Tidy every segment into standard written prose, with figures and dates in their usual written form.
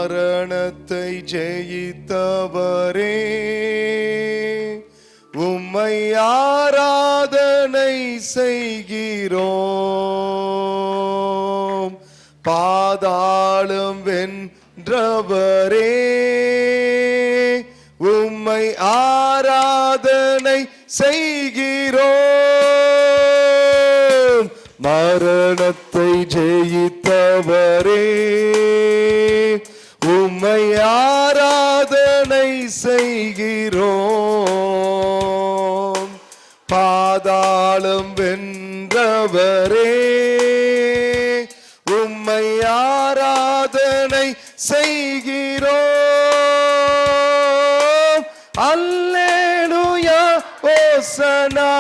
மரணத்தை ஜெயித்தவரே, உம்மை ஆராதனை செய்கிறோம். பாதாளம் வென்றவரே, உம்மை ஆராதனை செய்கிறோம். மரணத்தை ஜெயித்தவரே, உம்மை ஆராதனை செய்கிறோம். பாதாளம் வென்றவரே, உம்மை ஆராதனை செய்கிறோம். அல்லேலூயா ஓசனா,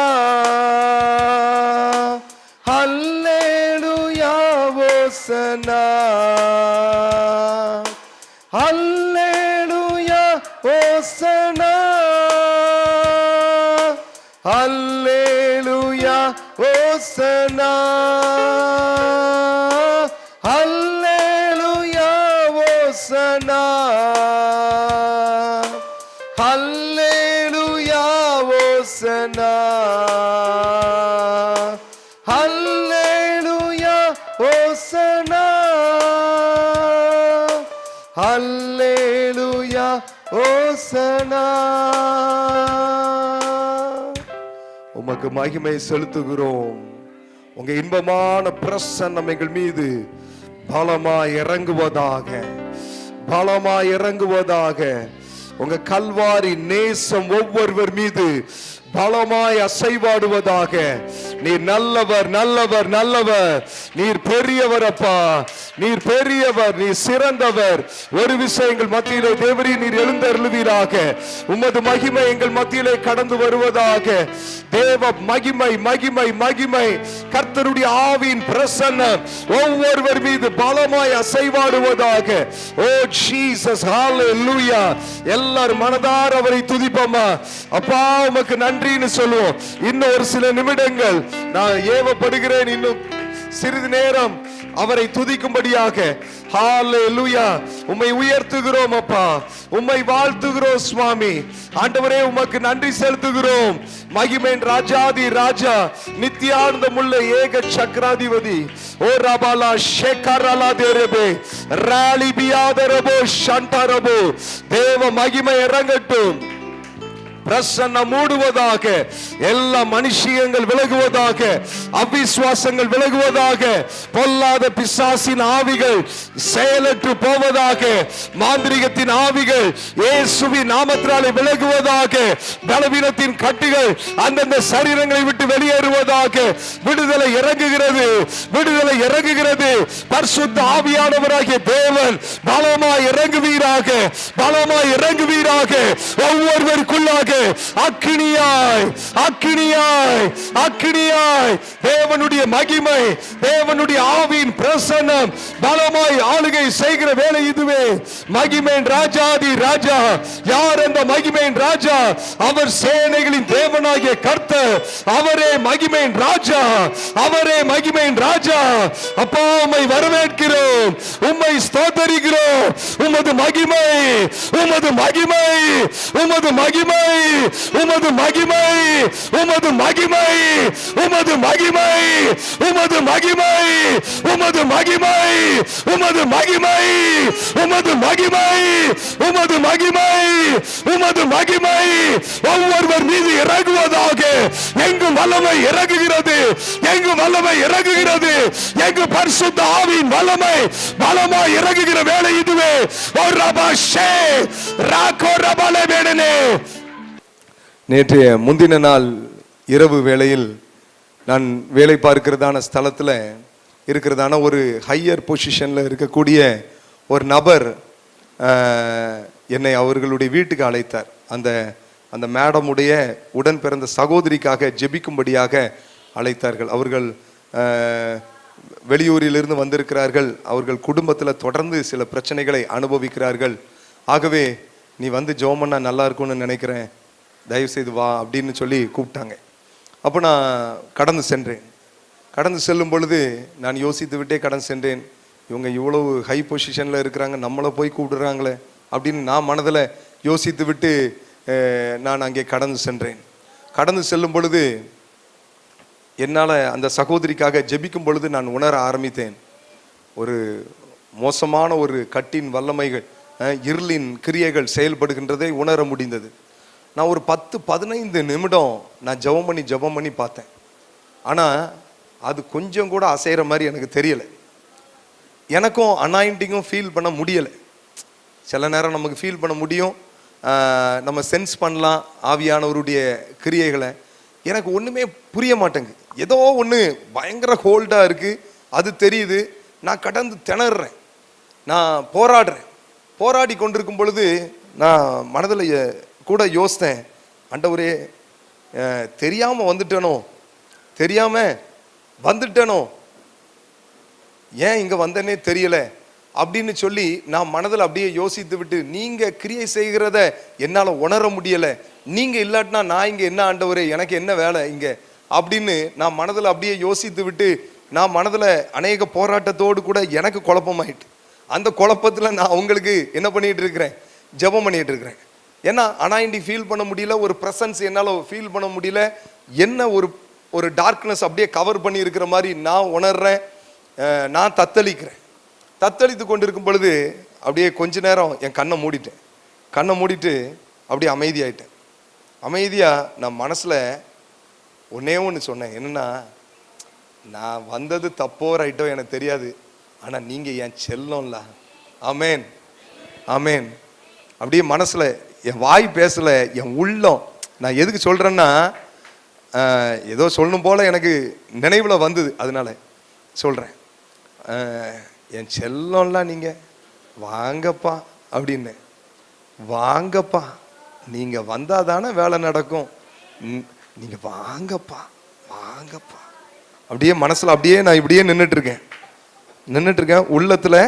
அல்லேலூயா ஓசனா, அல்லேலூயா ஓசனா, அல்லேலூயா ஓசனா, அல்லேலூயா ஓசனா, அல்லேலூயா ஓசனா, அல்லேலூயா ஓசனா, அல்லேலூயா ஓசனா. உமக்கு மகிமை செலுத்துகிறோம். உங்க இன்பமான பிரசன்னம் எங்கள் மீது பலமாய் இறங்குவதாக, பலமாய் இறங்குவதாக. உங்க கல்வாரி நேசம் ஒவ்வொருவர் மீது பலமாய் அசைவாடுவதாக. நீர் நல்லவர், நல்லவர், நல்லவர். நீர் பெரியவர் அப்பா, நீர் பெரியவர், நீர் சிறந்தவர். ஒரு விஷயங்கள் மத்தியிலே தேவரீ நீர் எழுந்தருளுவீராக. உமது மகிமை எங்கள் மத்தியிலே கடந்து வருவதாக. தேவ மகிமை, மகிமை, மகிமை. கர்த்தருடைய ஆவியின் பிரசன்னம் ஒவ்வொருவர் மீது பலமாய் அசைவாடுவதாக. ஓ ஜீசஸ், ஹalleluya. எல்லாரும் மனதார அவரை துதிப்போமா. அப்பா உமக்கு நன்றின்னு சொல்லுவோம். இன்னும் ஒரு சில நிமிடங்கள் நான் ஏவப்படுகிறேன். இன்னும் சிறிது நேரம் அவரை துதிக்கும்படியாக. ஹalleluya. உம்மை உயர்த்துகிறோம் அப்பா, உம்மை வாழ்த்துகிறோம் சுவாமி. ஆண்டவரே உமக்கு நன்றி செலுத்துகிறோம். மகிமையின் ராஜாதி ராஜா, நித்தியானந்தமுள்ள ஏக சக்கராதிபதி. ஓ ரபாலா ஷேகரலா தேரபே ராலிபியாதரபோ ஷண்டரபோ. தேவ மகிமை இறங்கட்டும். பிரசன்னம் மூடுவதாக. எல்லா மனுஷியங்கள் விலகுவதாக, அவிசுவாசங்கள் விலகுவதாக, பொல்லாத பிசாசின் ஆவிகள் செயலற்று போவதாக, மாந்திரிகத்தின் ஆவிகள் இயேசுவின் நாமத்தினாலே விலகுவதாக, பலவீனத்தின் கட்டுகள் அந்தந்த சரீரங்களை விட்டு வெளியேறுவதாக. விடுதலை இறங்குகிறது, விடுதலை இறங்குகிறது. பரிசுத்த ஆவியானவராகிய தேவன் பலமாய் இறங்குவீராக, பலமாய் இறங்குவீராக. ஒவ்வொருவருக்குள்ளாக அக்கினியாய், அக்கினியாய், அக்கினியாய் தேவனுடைய மகிமை, தேவனுடைய ஆவியின் பிரசன்னம் பலமாய் ஆளுகை செய்கிற வேலை இதுவே. மகிமையின் ராஜாதி ராஜா. யார் அந்த மகிமையின் ராஜா? அவர் சேனைகளின் தேவனாகிய கர்த்தர். அவரே மகிமையின் ராஜா, அவரே மகிமையின் ராஜா. அப்பா உம்மை வரவேற்கிறோம், உம்மை ஸ்தோத்தரிக்கிறோம். உமது மகிமை, உமது மகிமை, உமது மகிமை, உமது மகிமை, உமது மகிமை, உமது மகிமை, உமது மகிமை, உமது மகிமை, உமது மகிமை, உமது மகிமை, உமது மகிமை, உமது மகிமை ஒவ்வொருவர் மீது இறங்குவதாக. எங்கும் வல்லமை இறங்குகிறது, எங்கும் வல்லமை இறங்குகிறது. எங்கு பரிசுத்த ஆவியின் வல்லமை பலமாய் இறங்குகிற வேலை இதுவே. ஒரு ரபாஷே ராகோ ரபாலே வேடனே. நேற்றைய முந்தின நாள் இரவு வேளையில் நான் வேலை பார்க்கிறதான ஸ்தலத்தில் இருக்கிறதான ஒரு ஹையர் பொசிஷனில் இருக்கக்கூடிய ஒரு நபர் என்னை அவர்களுடைய வீட்டுக்கு அழைத்தார். அந்த மேடமுடைய உடன் பிறந்த சகோதரிக்காக ஜெபிக்கும்படியாக அழைத்தார்கள். அவர்கள் வெளியூரிலிருந்து வந்திருக்கிறார்கள். அவர்கள் குடும்பத்தில் தொடர்ந்து சில பிரச்சனைகளை அனுபவிக்கிறார்கள். ஆகவே நீ வந்து ஜெபம் பண்ணா நல்லா இருக்கும்னு நினைக்கிறேன், தயவுசெய்து வா அப்படின்னு சொல்லி கூப்பிட்டாங்க. அப்போ நான் கடந்து சென்றேன். கடந்து செல்லும் பொழுது நான் யோசித்து விட்டே கடந்து சென்றேன். இவங்க இவ்வளவு ஹை பொசிஷனில் இருக்கிறாங்க, நம்மளை போய் கூப்பிடுறாங்களே அப்படின்னு நான் மனதில் யோசித்து விட்டு நான் அங்கே கடந்து சென்றேன். கடந்து செல்லும் பொழுது என்னால் அந்த சகோதரிக்காக ஜெபிக்கும் பொழுது நான் உணர ஆரம்பித்தேன். ஒரு மோசமான ஒரு கட்டின் வல்லமைகள், இருளின் கிரியைகள் செயல்படுகின்றதை உணர முடிந்தது. நான் ஒரு 10-15 நிமிடம் நான் ஜெபம் பண்ணி பார்த்தேன். ஆனால் அது கொஞ்சம் கூட அசைகிற மாதிரி எனக்கு தெரியலை. எனக்கும் அனாயிண்டிங்கும் ஃபீல் பண்ண முடியலை. சில நேரம் நமக்கு ஃபீல் பண்ண முடியும், நம்ம சென்ஸ் பண்ணலாம் ஆவியானவருடைய கிரியைகளை. எனக்கு ஒன்றுமே புரிய மாட்டேங்குது. ஏதோ ஒன்று பயங்கர ஹோல்டாக இருக்குது, அது தெரியுது. நான் கடந்து திணறேன், நான் போராடி கொண்டிருக்கும் பொழுது நான் மனதில் கூட யோசித்தேன், ஆண்டவரே தெரியாமல் வந்துட்டேனோ, ஏன் இங்கே வந்தேனே தெரியல அப்படின்னு சொல்லி நான் மனதில் அப்படியே யோசித்து விட்டு, நீங்கள் கிரியை செய்கிறத என்னால் உணர முடியலை, நீங்கள் இல்லாட்டினா நான் இங்கே என்ன ஆண்டவரே, எனக்கு என்ன வேலை இங்கே அப்படின்னு நான் மனதில் அப்படியே யோசித்து விட்டு, நான் மனதில் அநேக போராட்டத்தோடு கூட எனக்கு குழப்பமாயிட்டு, அந்த குழப்பத்தில் நான் அவங்களுக்கு என்ன பண்ணிட்டு இருக்கிறேன், ஜெபம் பண்ணிட்டு இருக்கிறேன். ஏன்னா அனாயிண்டி ஃபீல் பண்ண முடியல, ஒரு ப்ரெசன்ஸ் என்னால் ஃபீல் பண்ண முடியல, என்ன ஒரு டார்க்னஸ் அப்படியே கவர் பண்ணி இருக்கிற மாதிரி நான் உணர்றேன். நான் தத்தளித்து கொண்டிருக்கும் பொழுது அப்படியே கொஞ்ச நேரம் என் கண்ணை மூடிட்டு அப்படியே அமைதியாக நான் மனசில் ஒன்னே ஒன்று சொன்னேன். என்னன்னா, நான் வந்தது தப்போ ரைட்டோ எனக்கு தெரியாது, ஆனால் நீங்கள் என் செல்லம்ல. ஆமேன் ஆமேன். அப்படியே மனசில் என் வாய் பேசலை, என் உள்ளம். நான் எதுக்கு சொல்கிறேன்னா, ஏதோ சொல்லணும் போல் எனக்கு நினைவில் வந்தது, அதனால சொல்கிறேன். என் செல்லம்லாம் நீங்கள் வாங்கப்பா அப்படின்னு, வாங்கப்பா, நீங்கள் வந்தால் தானே வேலை நடக்கும், நீங்கள் வாங்கப்பா அப்படியே மனசில் அப்படியே நான் இப்படியே நின்றுட்டு இருக்கேன் உள்ளத்தில்.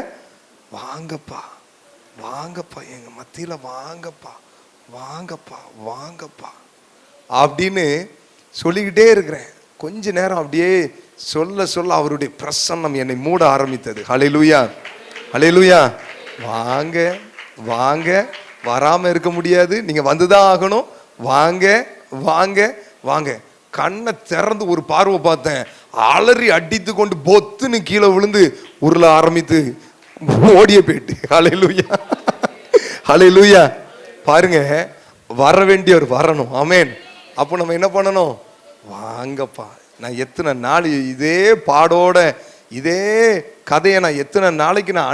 வாங்கப்பா எங்கள் மத்தியில் வாங்கப்பா அப்படின்னு சொல்லிக்கிட்டே இருக்கிறேன். கொஞ்ச நேரம் அப்படியே சொல்ல அவருடைய பிரசன்னம் என்னை மூட ஆரம்பித்தது. ஹல்லேலூயா. வாங்க, வராம இருக்க முடியாது, நீங்க வந்துதான் ஆகணும். வாங்க. கண்ணை திறந்து ஒரு பார்வை பார்த்தேன், அலறி அடித்து கொண்டு பொத்துன்னு கீழே விழுந்து உருள ஆரம்பித்து ஓடிய போயிட்டு. ஹல்லேலூயா. பாருங்க, வர வேண்டியவர் வரணும். ஆமேன். அப்போ நம்ம என்ன பண்ணணும்? வாங்கப்பா. நான் எத்தனை நாள் இதே பாடோட இதே கதையை நான் எத்தனை நாளைக்கு நான்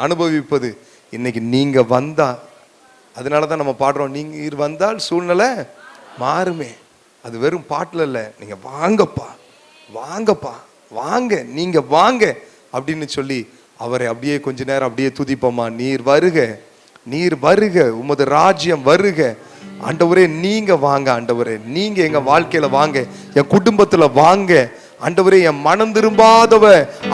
அனுபவிப்பது? இன்னைக்கு நீங்க வந்தா, அதனாலதான் நம்ம பாடுறோம், நீங்க வந்தால் சூழ்நிலை மாறுமே. அது வெறும் பாட்டுல இல்ல, நீங்க வாங்கப்பா, நீங்க வாங்க அப்படின்னு சொல்லி அவரை அப்படியே கொஞ்ச நேரம் அப்படியே துதிப்போமா. நீர் வருக, உமது ராஜ்யம் வருக. ஆண்டவரே நீங்க வாங்க, ஆண்டவரே நீங்க எங்க வாழ்க்கையில வாங்க, என் குடும்பத்துல வாங்க. ஆண்டவரே, என் மனம் திரும்பாதவ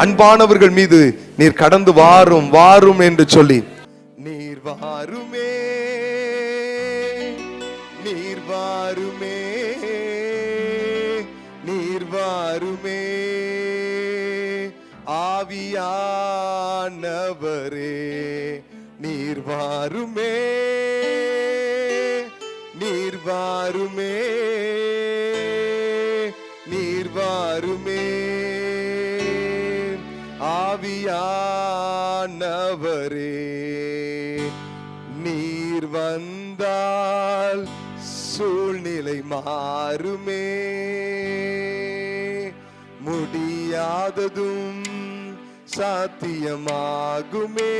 அன்பானவர்கள் மீது நீர் கடந்து வாரும் என்று சொல்லி, நீர் வாருமே, ஆவியானவரே நீர் வாருமே, ஆவியானவரே நீர் வந்தால் சூழ்நிலை மாறுமே, முடியாததும் சாத்தியமாகுமே.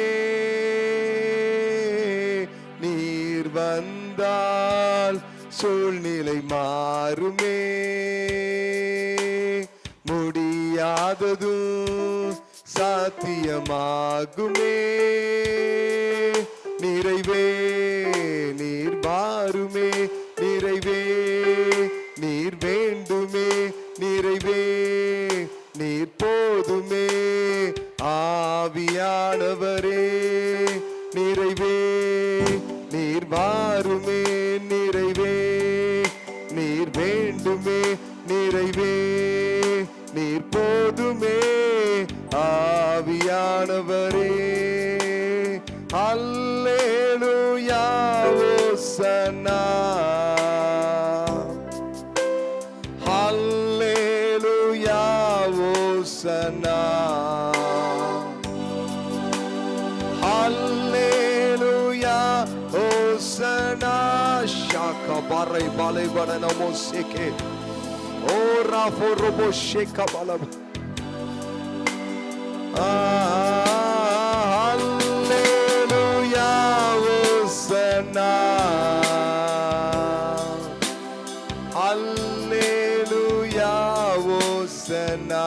நீர் வந்தால் சூழ்நிலை மாறுமே, முடியாததும் சாத்தியமாகுமே. நிறைவே நீர் வாருமே, நிறைவே நீர் வேண்டுமே, நிறைவே நீர் போதுமே. ஆவியானவரே நிறைவே நீர் வாருமே, நிறைவே நீர் வேண்டுமே, நிறைவே நீர் போதுமே. ஆவியா அல்லேலூயா ஓசன்னா அல்லேலூயா ஓசன்னா அல்லேலூயா ஓசன்னா ஷாகா பரை பலை பனமோ சேகே ஓ ராஃபோ ரோபோ ஷேகா பலம் அல்லேலூயா ஓசன்னா அல்லேலூயா ஓசன்னா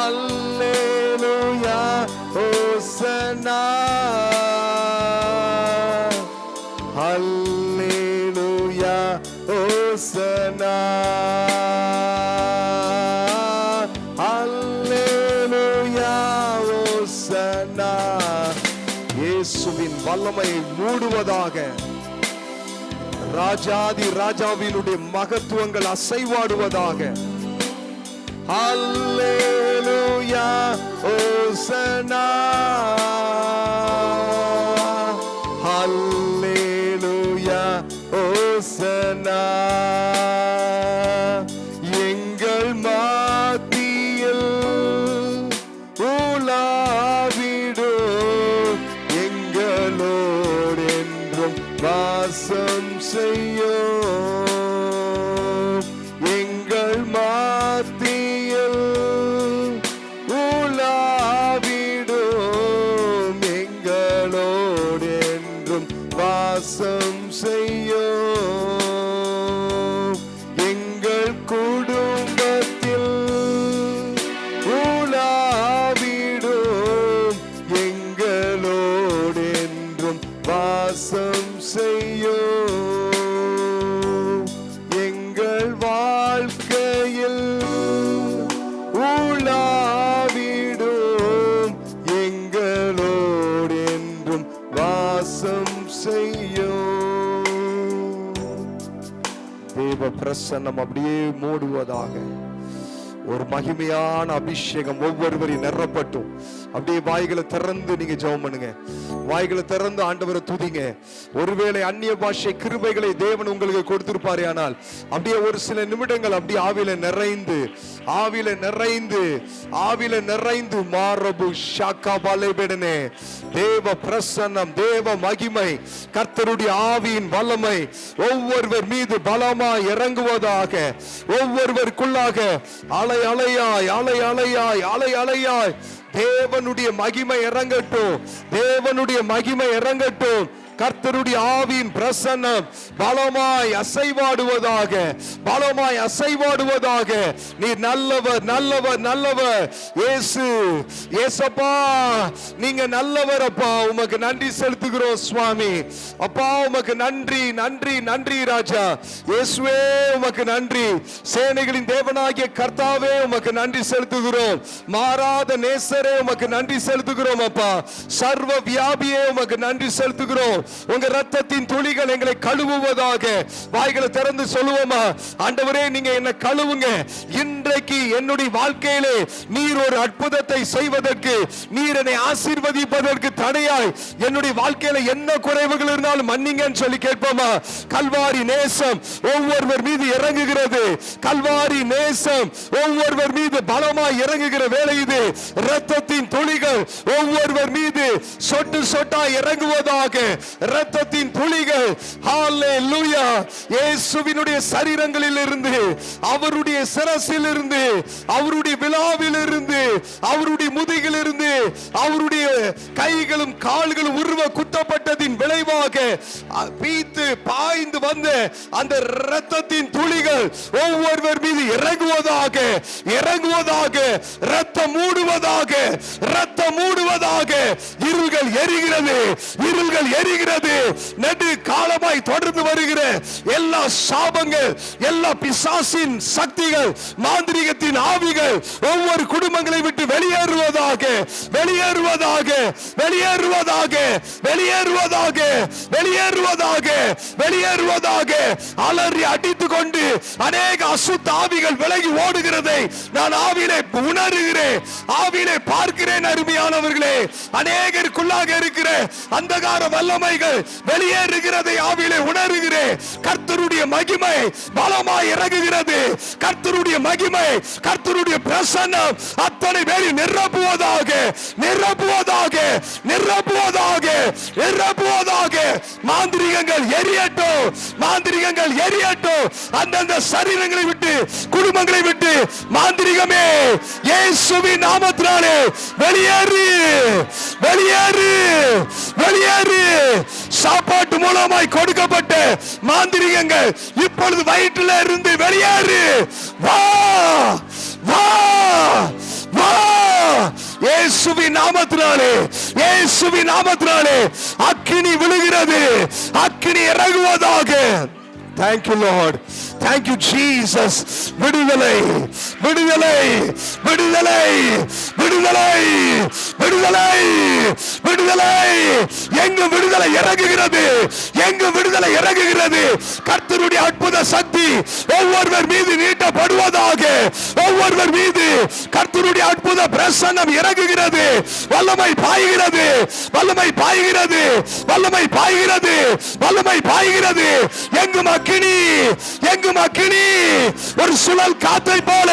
அல்லேலூயா ஓசன்னா அல்லேலூயா ஓசன்னா அல்லேலூயா ஓசன்னா. இயேசுவின் வல்லமையை மூடுவதாக, ராஜாதி ராஜாவினுடைய மகத்துவங்கள் அசைவாடுவதாக. அல்லேலூயா ஓசன்னா அல்லேலூயா ஓசன்னா. எங்கள் மத்தியில் உலாவிடும், எங்களோடு என்றும் வாசம் செய்யும். எங்கள் மத்தியில் உலாவிடும், எங்களோடு என்றும் வாசம் செய்யும். எங்கள் குடும்பத்தில் உலாவிடும், எங்களோடு என்றும் வாசம் செய்யும். எங்கள் வாழ்க்கையில் உலாவிடும், எங்களோடு என்றும் வாசம் செய்யும். தேவ பிரசன்னம் அப்படியே மூடுவதாக. ஒரு மகிமையான அபிஷேகம் ஒவ்வொருவரையும் நிரப்பட்டும். அப்படியே வாய்களை திறந்து நீங்க ஜெபம் பண்ணுங்க. வாய்களை திறந்து ஆண்டவரை துதிங்க. ஒருவேளை அந்நிய பாஷை கிருபைகளை தேவன் உங்களுக்கு கொடுத்திருப்பாரே, ஆனால் அப்படியே ஒரு சில நிமிடங்கள் அப்படியே ஆவில நிறைந்து ஆவில நிறைந்து ஆவில நிறைந்து மாரபு ஷாக்கா பாலேபெடனே. தேவ பிரசன்னம், தேவ மகிமை, கர்த்தருடைய ஆவியின் வல்லமை ஒவ்வொருவர் மீது பலமாய் இறங்குவதாக. ஒவ்வொருவருக்குள்ளாக அலை அலையாய் அலை அலையாய் அலை அலையாய் தேவனுடைய மகிமை இறங்கட்டும். தேவனுடைய மகிமை இறங்கட்டும். கர்த்தருடைய ஆவியின் பிரசன்னம் பலமாய் அசைவாடுவதாக, பலமாய் அசைவாடுவதாக. நீர் நல்லவர், நல்லவர், நல்லவர். இயேசு, இயேசப்பா நீங்க நல்லவர் அப்பா. உமக்கு நன்றி செலுத்துகிறோம் சுவாமி. அப்பா உமக்கு நன்றி, நன்றி, நன்றி ராஜா. இயேசுவே உமக்கு நன்றி. சேனைகளின் தேவனாகிய கர்த்தாவே உமக்கு நன்றி செலுத்துகிறோம். மாறாத நேசரே உமக்கு நன்றி செலுத்துகிறோம் அப்பா. சர்வ வியாபியே உமக்கு நன்றி செலுத்துகிறோம். உங்க ரத்தத்தின் துளிகள் எங்களை கழுவுவதாக. வாய்களை திறந்து சொல்லுவோமா? ஆண்டவரே நீங்க என்ன கழுவுங்க. இன்றைக்கு என்னுடைய வாழ்க்கையிலே நீர் ஒரு அற்புதத்தை செய்வதற்கு, நீர் என்னை ஆசீர்வதிப்பதற்கு தடையாய் என்னுடைய வாழ்க்கையில என்ன குறைவுகள் இருந்தாலும் மன்னிங்கன்னு சொல்லி கேட்போமா? கல்வாரி நேசம் ஒவ்வொருவர் மீது இறங்குகிறது. கல்வாரி நேசம் ஒவ்வொருவர் மீது பலமாய் இறங்குகிற வேளை இது. ரத்தத்தின் துளிகள் ஒவ்வொருவர் மீது சொட்டு சொட்டா இறங்குவதாக. ரத்தத்தின் துளிகள் ஹalleluya இயேசுவினுடைய சரீரங்களில் இருந்து, அவருடைய சிரசில் இருந்து, அவருடைய விலாவில் இருந்து, அவருடைய முதுகில் இருந்து, அவருடைய கைகளும் கால்களும் உருவ குத்தப்பட்டதின் விளைவாக பீத்து பாய்ந்து வந்த அந்த ரத்தத்தின் துளிகள் ஒவ்வொருவர் மீது இறங்குவதாக, இறங்குவதாக. ரத்தம் மூடுவதாக, ரத்தம் மூடுவதாக. இருள்கள் எரிகிறது, இருள்கள் எரிகிறது. நெடு காலமாய் தொடர்ந்து வருகிற எல்லா சாபங்கள், எல்லா பிசாசின் சக்திகள், மாந்திரீகத்தின் ஆவிகள் ஒவ்வொரு குடும்பங்களை விட்டு வெளியேறுவதாக, வெளியேறுவதாக, வெளியேறுவதாக, வெளியேறுவதாக, வெளியேறுவதாக, வெளியேறுவதாக. அலறி அடித்து எடுத்துக்கொண்டு அநேக அசுத்த ஆவிகள் விலகி ஓடுகிறதை நான் ஆவியிலே உணர்கிறேன், ஆவியிலே பார்க்கிறேன். அருமையானவர்களே, அநேகருக்குள்ளாக இருக்கிற அந்தகார வல்லமைகள் வெளியேறுகிறதை ஆவியிலே உணர்கிறேன். கர்த்தருடைய மகிமை பலமாய் இறங்குகிறது. கர்த்தருடைய மகிமை, கர்த்தருடைய பிரசன்னம் அத்தனை பேரை நிரப்புவதாக, நிரப்புவதாக, நிரப்புவதாக, நிரப்புவதாக. மாந்திரிகங்கள் எரியட்டும், மாந்திரிகங்கள் எரியட்டும். அந்தந்த சரீரங்களை விட்டு, குடும்பங்களை விட்டு மாந்திரிகமே இயேசுவின் நாமத்தினாலே வெளியேறு, வெளியேறு, வெளியேறு. சாப்பாட்டு மூலமாய் கொடுக்கப்பட்ட மாந்திரிகங்கள் இப்பொழுது வயிற்றில் இருந்து வெளியேறு. வா, வா, வா. இயேசுவின் நாமத்தினாலே, இயேசுவின் நாமத்தினாலே அக்கினி விழுகிறது, அக்கினி இறங்குவதாக. Thank you Lord, thank you Jesus. விடுதலை, விடுதலை, விடுதலை, விடுதலை, விடுதலை, விடுதலை. எங்கு விடுதலை இறங்குகிறது, எங்கு விடுதலை இறங்குகிறது. கர்த்தருடைய அற்புத சக்தி ஒவ்வொருவர் மீது நீட்டப்படுவதாக, ஒவ்வொருவர் மீது கர்த்தருடைய அற்புத பிரசன்னம் இறங்குகிறது. வல்லமை பாய்கிறது, வல்லமை பாய்கிறது, வல்லமை பாய்கிறது, வல்லமை பாய்கிறது. எங்கும் அக்கினி, எங்கும் அக்கினி. ஒரு சுழல் காற்றை போல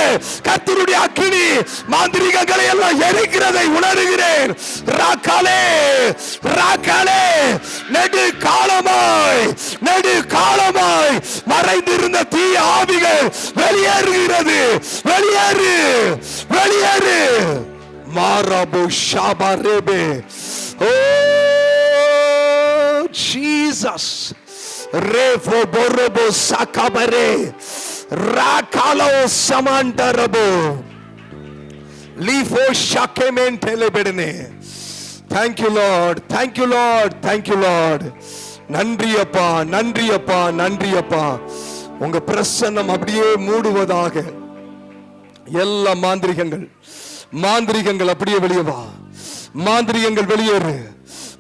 கர்த்தருடைய அக்கினி மாந்திரிகங்களை எல்லாம் எரிக்கிறதை உணர்கிறேன். ராக்காலே, ராக்காலே. நெடு காலமாய், நெடு காலமாய் மறைந்திருந்த தீய ஆவிகள் வெளியேறுகிறது. வெளியேறு, வெளியேறு. மாரபு ஷாபரேபே. ஓ Jesus. Refo borobo sakabare rakalo samandarabo lifo shakementele bedene. Thank you Lord, thank you Lord, thank you Lord. நன்றி அப்பா, நன்றி அப்பா, நன்றி அப்பா. உங்க பிரசன்னம் அப்படியே மூடுவதாக. எல்லா மாந்திரிகங்கள், மாந்திரிகங்கள் அப்படியே வெளியே வா. மாந்திரிகங்கள் வெளியேறு,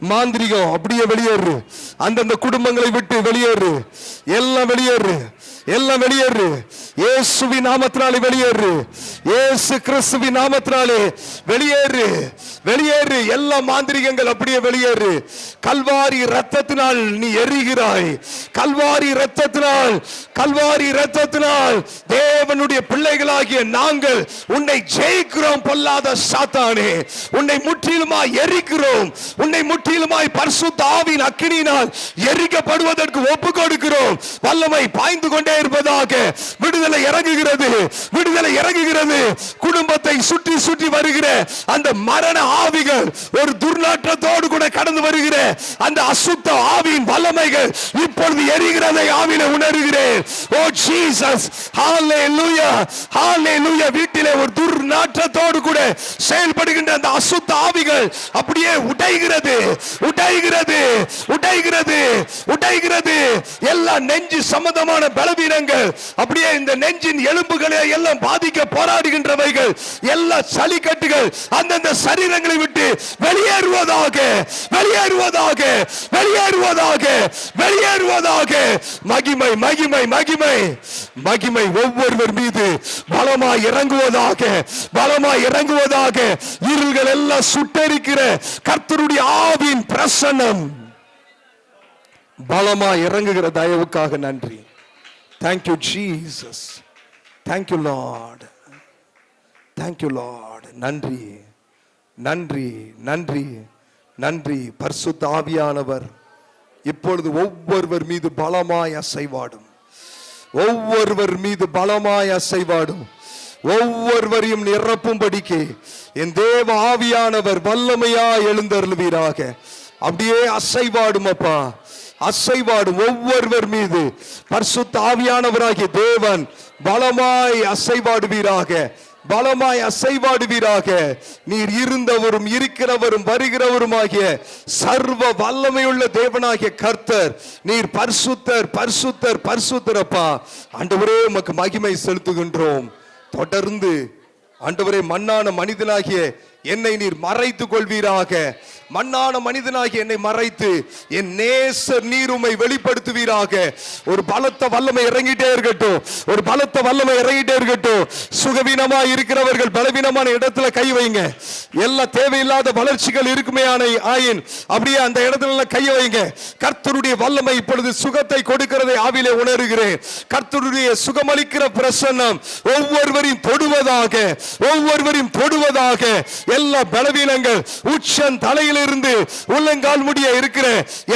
மாந்திரிகம் அப்படியே வெளியேறு. அந்தந்த குடும்பங்களை விட்டு வெளியேறு, எல்லாம் வெளியேறு, எல்லாம் வெளியேறு. இயேசுவின் நாமத்தினாலே வெளியேறு, இயேசு கிறிஸ்துவின் நாமத்தினாலே வெளியேறு, வெளியேறு. எல்லா மாந்திரிகங்கள் அப்படியே வெளியேறு. கல்வாரி இரத்தத்தினால் நீ எரிகிறாய். கல்வாரி இரத்தத்தினால், கல்வாரி இரத்தத்தினால் தேவனுடைய பிள்ளைகளாகிய நாங்கள் உன்னை ஜெயிக்கிறோம். பொல்லாத சாத்தானே, உன்னை முற்றிலுமாய் எரிக்கிறோம். உன்னை முற்றிலுமாய் பரிசுத்த ஆவியின் அக்கினியினால் எரிக்கப்படுவதற்கு ஒப்பு கொடுக்கிறோம். வல்லமை பாய்ந்து கொண்டே இருப்பதாக. விடுதலை இறங்குகிறது, விடுதலை இறங்குகிறது. குடும்பத்தை சுற்றி சுற்றி வருகிற அந்த மரண ஆவிகள், ஒரு துர்நாற்றத்தோடு கூட கடந்து வருகிற அந்த அசுத்த ஆவியின் வல்லமைகள் இப்பொழுது எரிகிறதை ஆவியிலே உணர்கிறேன். ஓ ஜீசஸ், ஹalleluya, ஹalleluya. வீட்டிலே ஒரு துர்நாற்றத்தோடு கூட செயல்படுகின்ற அந்த அசுத்த ஆவிகள் அப்படியே உடைகிறது, உடைகிறது, உடைகிறது, உடைகிறது. எல்லா நெஞ்சு சம்பந்தமான பலவீனங்கள் அப்படியே இந்த நெஞ்சின் எலும்புகளை எல்லாம் பாதிக்க போராடுகின்றவைகள், எல்லா சளிக்கட்டுகள் அந்தந்த சரீரங்களை விட்டு வெளியேறுவதாக, வெளியேறுவதாக, வெளியேறுவதாக, வெளியேறுவதாக. மகிமை, மகிமை, மகிமை, மகிமை ஒவ்வொருவர் மீது பலமாய் இறங்குவதாக, பலமாய் இறங்குவதாக. இருள்கள் எல்லாம் சுட்டெரிக்கிற கர்த்தருடைய ஆவியின் பிரசன்னம் பலமாய் இறங்குகிற தயவுக்காக நன்றி. Thank you Jesus, thank you Lord, thank you Lord. நன்றி, நன்றி, நன்றி, நன்றி. பரிசுத்த ஆவியானவர் இப்பொழுது ஒவ்வொருவர் மீது பலமாய் அசைவாடும், ஒவ்வொருவர் மீது பலமாய் அசைவாடும். ஒவ்வொருவரையும் நிரப்பும்படிக்கு என் தேவ ஆவியானவர் வல்லமையாய் எழுந்தருளுவீராக. அப்படியே அசைவாடும் அப்பா, அசைவாடும். ஒவ்வொருவர் மீது பரிசுத்த ஆவியானவராகிய தேவன் பலமாய் அசைவாடுவீராக, பலமாய் அசைவாடுவீராக. நீர் இருந்தவரும் இருக்கிறவரும் வருகிறவருமாகிய சர்வ வல்லமையுள்ள தேவனாகிய கர்த்தர், நீர் பரிசுத்தர், பரிசுத்தர், பரிசுத்தர் அப்பா. ஆண்டவரே உமக்கு மகிமை செலுத்துகின்றோம். தொடர்ந்து ஆண்டவரே மண்ணான மனிதனாகிய என்னை நீர் மறைத்துக் கொள்வீராக. மண்ணான மனிதனாகி என்னை மறைத்து என் நேசர் நீர் உம்மை வெளிப்படுத்துவீராக. ஒரு பலத்த வல்லமை இறங்கிட்டே இருக்கட்டும், ஒரு பலத்த வல்லமை இறங்கிட்டே இருக்கட்டும். சுகவீனமா இருக்கிறவர்கள் பலவீனமான இடத்துல கை வைங்க. எல்லா தேவையில்லாத வளர்ச்சிகள் இருக்குமே ஆயின் அப்படியே அந்த இடத்துல கை வைங்க. கர்த்தருடைய வல்லமை இப்பொழுது சுகத்தை கொடுக்கிறதை ஆவிலே உணர்கிறேன். கர்த்தருடைய சுகமளிக்கிற பிரசன்னம் ஒவ்வொருவரையும் தொடுவதாக, ஒவ்வொருவரையும் தொடுவதாக. எல்லா பலவீனங்கள் உச்சன் தலையிலிருந்து உள்ளங்கால் முடிய இருக்கிற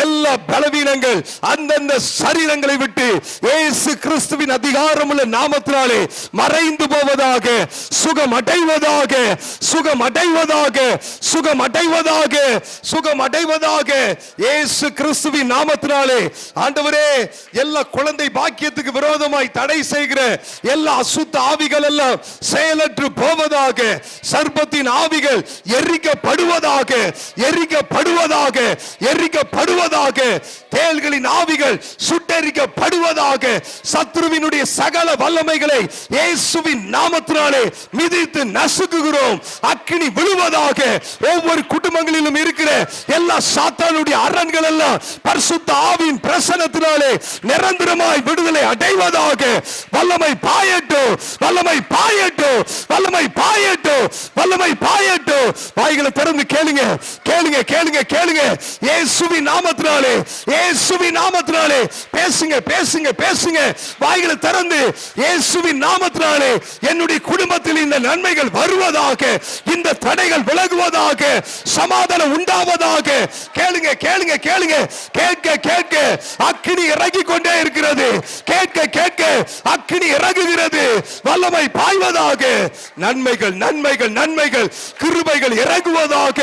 எல்லா பலவீனங்கள் அந்தந்த சரீரங்களை விட்டு இயேசு கிறிஸ்துவின் அதிகாரமுள்ள நாமத்தினாலே மறைந்து போவதாக, சுகம் அடைவதாக, சுகம் அடைவதாக, சுகம் அடைவதாக, சுகம் அடைவதாக. இயேசு கிறிஸ்துவின் நாமத்தினாலே ஆண்டவரே, எல்லா குழந்தை பாக்கியத்துக்கு விரோதமாய் தடை செய்கிற எல்லா அசுத்த ஆவிகள் எல்லாம் செயலற்று போவதாக. சர்ப்பத்தின் ஆவிகள் எரிக்கப்படுவதாக, எரிக்கப்படுவதாக, எரிக்கப்படுவதாக. தேள்களின் ஆவிகள் சுட்டெரிக்கப்படுவதாக. சத்ருவினுடைய சகல வல்லமைகளை இயேசுவின் நாமத்தினாலே மிதித்து நசுக்குகிறோம். அக்கினி விழுவதாக. ஒவ்வொரு குடும்பங்களிலும் இருக்கிற எல்லா சாத்தானுடைய அரண்கள் எல்லாம் பரிசுத்த ஆவியின் பிரசன்னத்தினாலே நிரந்தரமாய் விடுதலை அடைவதாக. வல்லமை பாயட்டும், வல்லமை பாயட்டும், வல்லமை பாயட்டும், வல்லமை பாயட்டும். வாய்களை திறந்து கேளுங்க, கேளுங்க, கேளுங்க, கேளுங்க. இயேசுவின் நாமத்தினாலே, இயேசுவின் நாமத்தினாலே பேசுங்க, பேசுங்க, பேசுங்க. வாய்களை திறந்து இயேசுவின் நாமத்தினாலே என்னுடைய குடும்பத்தில் இந்த நன்மைகள் வருவதாக, இந்த தடைகள் விலகுவதாக, சமாதானம் உண்டாவதாக. கேளுங்க, கேளுங்க, கேளுங்க. கேட்க கேட்க அக்கினி இறங்கிக் கொண்டே இருக்கிறது. கேட்க கேட்க அக்கினி இறங்குகிறது. வல்லமை பாய்வதாக. நன்மைகள், நன்மைகள், நன்மைகள், கிருபைகள் இறங்குவதாக.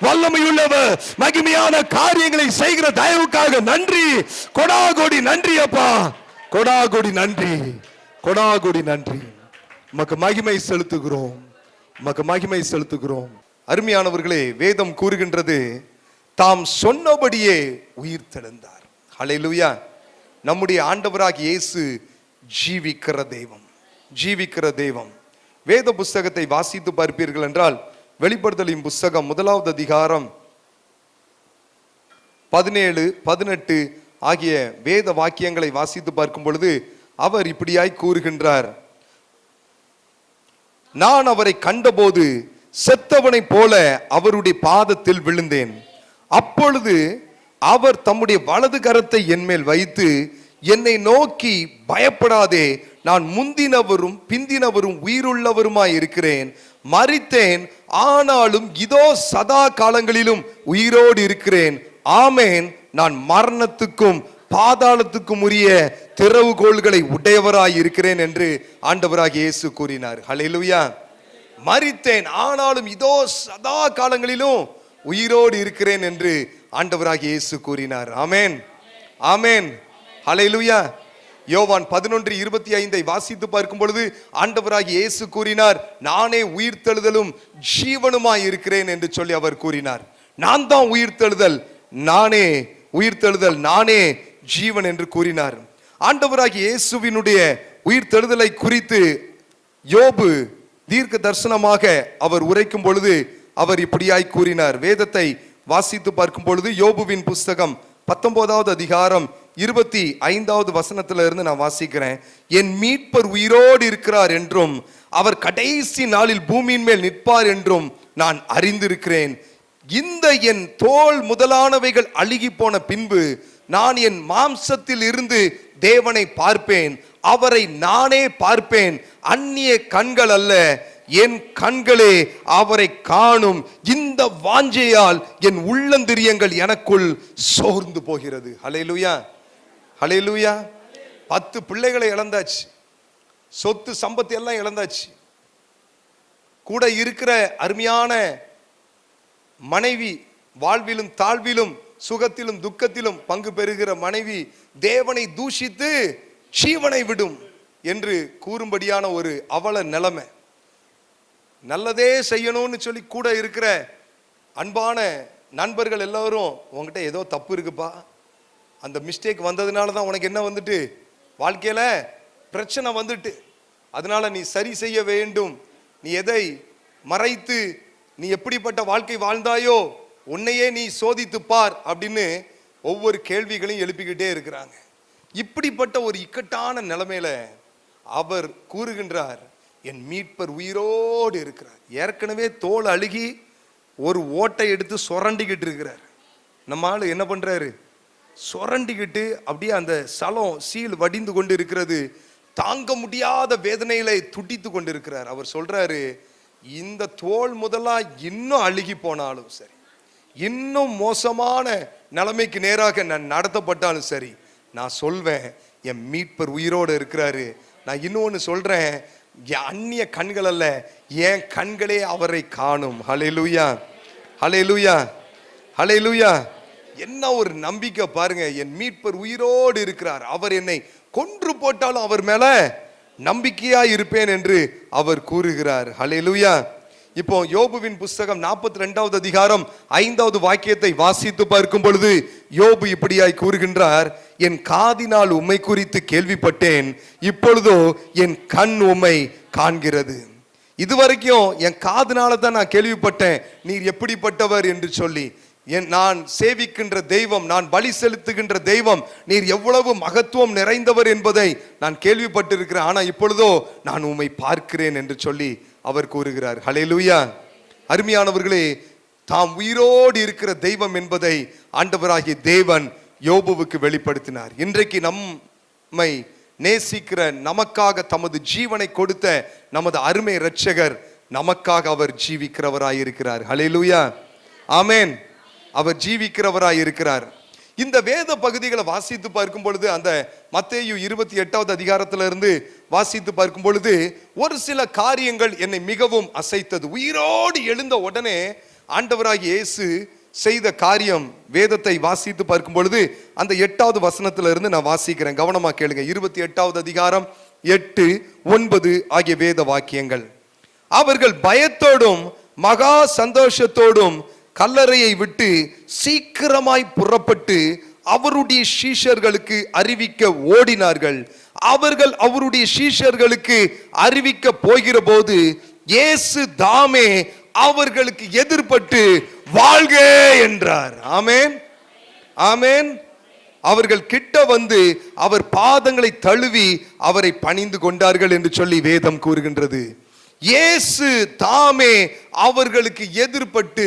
வல்லமையுள்ளவர் மகிமையான காரியங்களை செய்கிற தயவுக்காக நன்றி. கொடாகோடி நன்றி அப்பா, கொடாகோடி நன்றி, கொடாகோடி நன்றி. உமக்கு மகிமை செலுத்துகிறோம், உமக்கு மகிமை செலுத்துகிறோம். அருமையானவர்களே, வேதம் கூறுகின்றது தாம் சொன்னபடியே உயிர் தெழுந்தார். ஹல்லேலூயா. நம்முடைய ஆண்டவராகிய இயேசு ஜீவிக்கிற தெய்வம், ஜீவிக்கிற தெய்வம். வேத புஸ்தகத்தை வாசித்து பார்ப்பீர்கள் என்றால் வெளிப்படுத்தலின் புஸ்தகம் 1வது அதிகாரம் 17, 18 ஆகிய வேத வாக்கியங்களை வாசித்து பார்க்கும் பொழுது அவர் இப்படியாய் கூறுகின்றார். நான் அவரை கண்டபோது செத்தவனை போல அவருடைய பாதத்தில் விழுந்தேன். அப்பொழுது அவர் தம்முடைய வலது கரத்தை என்மேல் வைத்து என்னை நோக்கி, பயப்படாதே, நான் முந்தினவரும் பிந்தினவரும் உயிருள்ளவருமாய் இருக்கிறேன். மரித்தேன், ஆனாலும் இதோ சதா காலங்களிலும் உயிரோடு இருக்கிறேன். ஆமேன். நான் மரணத்துக்கும் பாதாளத்துக்கும் உரிய திறவுகோள்களை உடையவராய் இருக்கிறேன் என்று ஆண்டவராகிய இயேசு கூறினார். ஹல்லேலூயா. மரித்தேன், ஆனாலும் இதோ சதா காலங்களிலும் உயிரோடு இருக்கிறேன் என்று ஆண்டவராகிய இயேசு கூறினார். ஆமேன், ஆமேன், ஹல்லேலூயா. யோவான் 11:25 வாசித்து பார்க்கும் பொழுது ஆண்டவராகிய இயேசு கூறினார், நானே உயிர்த்தெழுதலும் ஜீவனுமாய் இருக்கிறேன் என்று சொல்லி அவர் கூறினார். நான் தான் உயிர்த்தெழுதல், நானே உயிர்த்தெழுதல், நானே ஜீவன் என்று கூறினார். ஆண்டவராகிய இயேசுவினுடைய உயிர்த்தெழுதலை குறித்து யோபு தீர்க்க தரிசனமாக அவர் உரைக்கும் பொழுது அவர் இப்படியாய் கூறினார். வேதத்தை வாசித்து பார்க்கும் பொழுது யோபுவின் புஸ்தகம் 19வது அதிகாரம் 25வது வசனத்திலிருந்து நான் வாசிக்கிறேன். என் மீட்பர் உயிரோடு இருக்கிறார் என்றும் அவர் கடைசி நாளில் பூமியின் மேல் நிற்பார் என்றும் நான் அறிந்திருக்கிறேன். இந்த என் தோல் முதலானவைகள் அழுகி போன பின்பு நான் என் மாம்சத்தில் இருந்து தேவனை பார்ப்பேன், அவரை நானே பார்ப்பேன். அந்நிய கண்கள் அல்ல, என் கண்களே அவரை காணும். இந்த வாஞ்சையால் என் உள்ளந்திரியங்கள் எனக்குள் சோர்ந்து போகிறது. ஹல்லேலூயா, ஹல்லேலூயா. 10 பிள்ளைகளை இழந்தாச்சு, சொத்து சம்பத்து எல்லாம் இழந்தாச்சு. கூட இருக்கிற அருமையான மனைவி, வாழ்விலும் தாழ்விலும் சுகத்திலும் துக்கத்திலும் பங்கு பெறுகிற மனைவி தேவனை தூஷித்து ஜீவனை விடும் என்று கூறும்படியான ஒரு அவல நிலைமை. நல்லதே செய்யணும்னு சொல்லி கூட இருக்கிற அன்பான நண்பர்கள் எல்லாரும், உங்ககிட்ட ஏதோ தப்பு இருக்குப்பா, அந்த மிஸ்டேக் வந்ததுனால தான் உனக்கு என்ன வந்துட்டு, வாழ்க்கையில பிரச்சனை வந்துட்டு, அதனால நீ சரி செய்ய வேண்டும், நீ எதை மறைத்து நீ எப்படிப்பட்ட வாழ்க்கை வாழ்ந்தாயோ உன்னையே நீ சோதித்து பார் அப்படின்னு ஒவ்வொரு கேள்விகளையும் எழுப்பிக்கிட்டே இருக்கிறாங்க. இப்படிப்பட்ட ஒரு இக்கட்டான நிலைமையில அவர் கூறுகின்றார், என் மீட்பர் உயிரோடு இருக்கிறார். ஏற்கனவே தோல் அழுகி ஒரு ஓட்டை எடுத்து சொரண்டிக்கிட்டு இருக்கிறார். நம்ம ஆளு என்ன பண்றாரு? சொரண்டிக்கிட்டு அப்படியே அந்த சலம் சீல் வடிந்து கொண்டு இருக்கிறது. தாங்க முடியாத வேதனையில துடித்து கொண்டு இருக்கிறார். அவர் சொல்றாரு, இந்த தோல் முதலா இன்னும் அழுகி போனாலும் சரி, இன்னும் மோசமான நிலைமைக்கு நேராக நான் நடத்தப்பட்டாலும் சரி, நான் சொல்வேன் என் மீட்பர் உயிரோடு இருக்கிறாரு. நான் இன்னொன்னு சொல்றேன், அந்நிய கண்கள் அல்ல, என் கண்களே அவரை காணும். ஹல்லேலூயா, ஹல்லேலூயா, ஹல்லேலூயா. என்ன ஒரு நம்பிக்கை பாருங்க. என் மீட்பர் உயிரோடு இருக்கிறார். அவர் என்னை கொன்று போட்டாலும் அவர் மேல நம்பிக்கையா இருப்பேன் என்று அவர் கூறுகிறார். ஹல்லேலூயா. இப்போ யோபுவின் புஸ்தகம் 42வது அதிகாரம் 5வது வாக்கியத்தை வாசித்து பார்க்கும் பொழுது யோபு இப்படியாய் கூறுகின்றார், என் காதினால் உம்மை குறித்து கேள்விப்பட்டேன், இப்பொழுதோ என் கண் உம்மை காண்கிறது. இதுவரைக்கும் என் காதினால தான் நான் கேள்விப்பட்டேன் நீர் எப்படிப்பட்டவர் என்று சொல்லி. நான் சேவிக்கின்ற தெய்வம், நான் பலி செலுத்துகின்ற தெய்வம், நீர் எவ்வளவு மகத்துவம் நிறைந்தவர் என்பதை நான் கேள்விப்பட்டிருக்கிறேன். ஆனா இப்பொழுதோ நான் உம்மை பார்க்கிறேன் என்று சொல்லி அவர் கூறுகிறார். ஹல்லேலூயா. அருமையானவர்களே, தாம் உயிரோடு இருக்கிற தெய்வம் என்பதை ஆண்டவராகிய தேவன் யோபுவுக்கு வெளிப்படுத்தினார். இன்றைக்கு நம்மை நேசிக்கிற, நமக்காக தமது ஜீவனை கொடுத்த நமது அருமை இரட்சகர் நமக்காக அவர் ஜீவிக்கிறவராயிருக்கிறார். ஹல்லேலூயா, ஆமென். அவர் ஜீவிக்கிறவராய் இருக்கிறார். இந்த வேத பகுதிகளை வாசித்து பார்க்கும் பொழுது, அந்த மத்தேயு 28வது அதிகாரத்திலிருந்து வாசித்து பார்க்கும் பொழுது ஒரு சில காரியங்கள் என்னை மிகவும் அசைத்தது. உயிரோடு எழுந்த உடனே ஆண்டவராகிய இயேசு செய்த காரியம் வேதத்தை வாசித்து பார்க்கும் பொழுது அந்த 8வது வசனத்திலிருந்து நான் வாசிக்கிறேன், கவனமா கேளுங்க. 28வது அதிகாரம் 8, 9 ஆகிய வேத வாக்கியங்கள். அவர்கள் பயத்தோடும் மகா சந்தோஷத்தோடும் கல்லறையை விட்டு சீக்கிரமாய் புறப்பட்டு அவருடைய சீஷர்களுக்கு அறிவிக்க ஓடினார்கள். அவர்கள் அவருடைய சீஷர்களுக்கு அறிவிக்க போகிற போது இயேசு தாமே அவர்களுக்கு எதிர்பட்டு வாழ்க என்றார். ஆமென், ஆமென். அவர்கள் கிட்ட வந்து அவர் பாதங்களை தழுவி அவரை பணிந்து கொண்டார்கள் என்று சொல்லி வேதம் கூறுகின்றது. இயேசு தாமே அவர்களுக்கு எதிர்பட்டு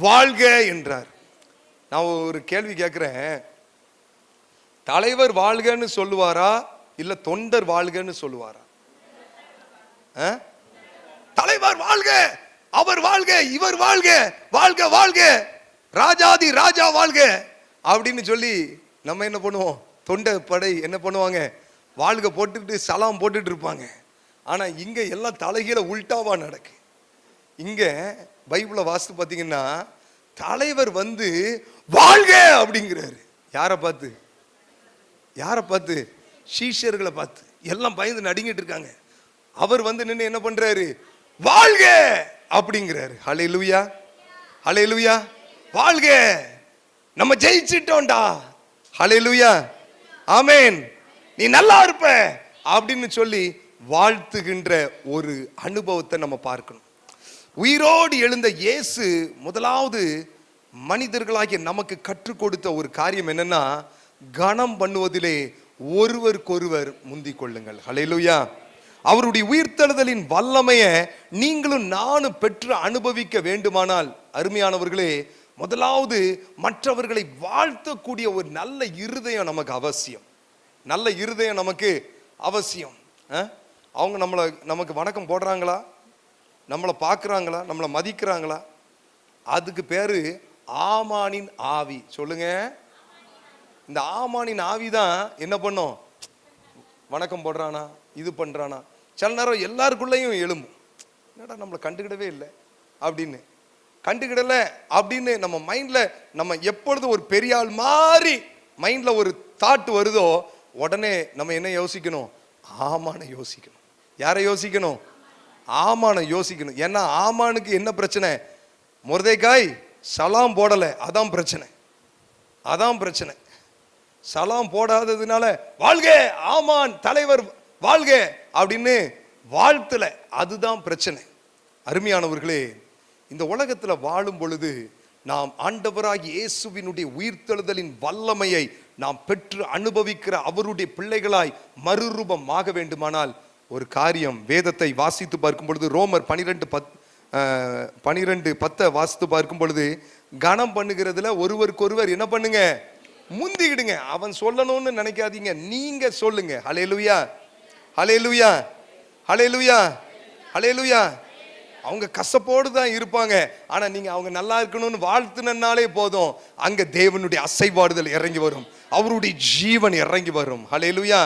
வாழ்க என்றார். நான் ஒரு கேள்வி கேட்கிறேன், தலைவர் வாழ்கன்னு சொல்லுவாரா இல்ல தொண்டர் வாழ்கன்னு சொல்லுவாரா? தலைவர் வாழ்க, அவர் வாழ்க, இவர் வாழ்க, வாழ்க வாழ்க, ராஜாதி ராஜா வாழ்க அப்படின்னு சொல்லி நம்ம என்ன பண்ணுவோம்? தொண்டர் படை என்ன பண்ணுவாங்க? வாழ்க போட்டுட்டு சலாம் போட்டுட்டு இருப்பாங்க. ஆனா இங்க எல்லாம் தலைகீழ உல்டாவா நடக்கு. இங்க பைபிளை வாசித்து பார்த்தீங்கன்னா தலைவர் வந்து வாழ்க அப்படிங்கிறாரு. யாரை பார்த்து? யாரை பார்த்து? சீஷர்களை பார்த்து. எல்லாம் பயந்து நடுங்கிட்டு இருக்காங்க. அவர் வந்து நின்று என்ன பண்றாரு? வாழ்க அப்படிங்கிறாரு. ஹல்லேலூயா, ஹல்லேலூயா. வாழ்க, நம்ம ஜெயிச்சிட்டோம்டா. ஹல்லேலூயா, ஆமென். நீ நல்லா இருப்ப அப்படின்னு சொல்லி வாழ்த்துகின்ற ஒரு அனுபவத்தை நம்ம பார்க்கணும். உயிரோடு எழுந்த இயேசு முதலாவது மனிதர்களாகிய நமக்கு கற்றுக் கொடுத்த ஒரு காரியம் என்னன்னா, கனம் பண்ணுவதிலே ஒருவருக்கொருவர் முந்திக் கொள்ளுங்கள். ஹல்லேலூயா. அவருடைய உயிர்த்தெழுதலின் வல்லமையை நீங்களும் நானும் பெற்று அனுபவிக்க வேண்டுமானால் அருமையானவர்களே, முதலாவது மற்றவர்களை வாழ்த்தக்கூடிய ஒரு நல்ல இருதயம் நமக்கு அவசியம். நல்ல இருதயம் நமக்கு அவசியம். அவங்க நமக்கு வணக்கம் போடுறாங்களா, நம்மளை பார்க்குறாங்களா, நம்மளை மதிக்கிறாங்களா? அதுக்கு பேரு ஆமானின் ஆவி. சொல்லுங்க. இந்த ஆமானின் ஆவி தான் என்ன பண்ணும்? வணக்கம் போடுறானா, இது பண்றானா. சில நேரம் எல்லாருக்குள்ளேயும் எழும்பும், என்னடா நம்மளை கண்டுக்கிடவே இல்லை அப்படின்னு, கண்டுக்கிடல அப்படின்னு நம்ம மைண்ட்ல, நம்ம எப்பொழுது ஒரு பெரிய ஆள் மாதிரி மைண்ட்ல ஒரு தாட் வருதோ உடனே நம்ம என்ன யோசிக்கணும்? ஆமான யோசிக்கணும். யாரை யோசிக்கணும்? ஆமான யோசிக்கணும். ஏன்னா ஆமானுக்கு என்ன பிரச்சனை? மொர்தெகாய் சலாம் போடல, அதான் பிரச்சனை. அதான் பிரச்சனை. சலாம் போடாததுனால வாழ்க ஆமான் தலைவர் வாழ்க அப்படின்னு வாழ்த்தல, அதுதான் பிரச்சனை. அருமையானவர்களே, இந்த உலகத்துல வாழும் பொழுது நாம் ஆண்டவராகிய இயேசுவினுடைய உயிர்த்தெழுதலின் வல்லமையை நாம் பெற்று அனுபவிக்கிற அவருடைய பிள்ளைகளாய் மறுரூபமாக வேண்டுமானால் ஒரு காரியம், வேதத்தை வாசித்து பார்க்கும் பொழுது ரோமர் 12:10 வாசித்து பார்க்கும் பொழுது, கனம் பண்ணுகிறதுல ஒருவருக்கொருவர் என்ன பண்ணுங்க, முந்திக்கிடுங்க. அவன் சொல்லணும்னு நினைக்காதீங்க, நீங்க சொல்லுங்க. ஹல்லேலூயா, ஹல்லேலூயா, ஹல்லேலூயா, ஹல்லேலூயா. அவங்க கசப்போடு தான் இருப்பாங்க, ஆனா நீங்க அவங்க நல்லா இருக்கணும்னு வாழ்த்துனாலே போதும், அங்க தேவனுடைய அசைவாடுதல் இறங்கி வரும், அவருடைய ஜீவன் இறங்கி வரும். ஹல்லேலூயா.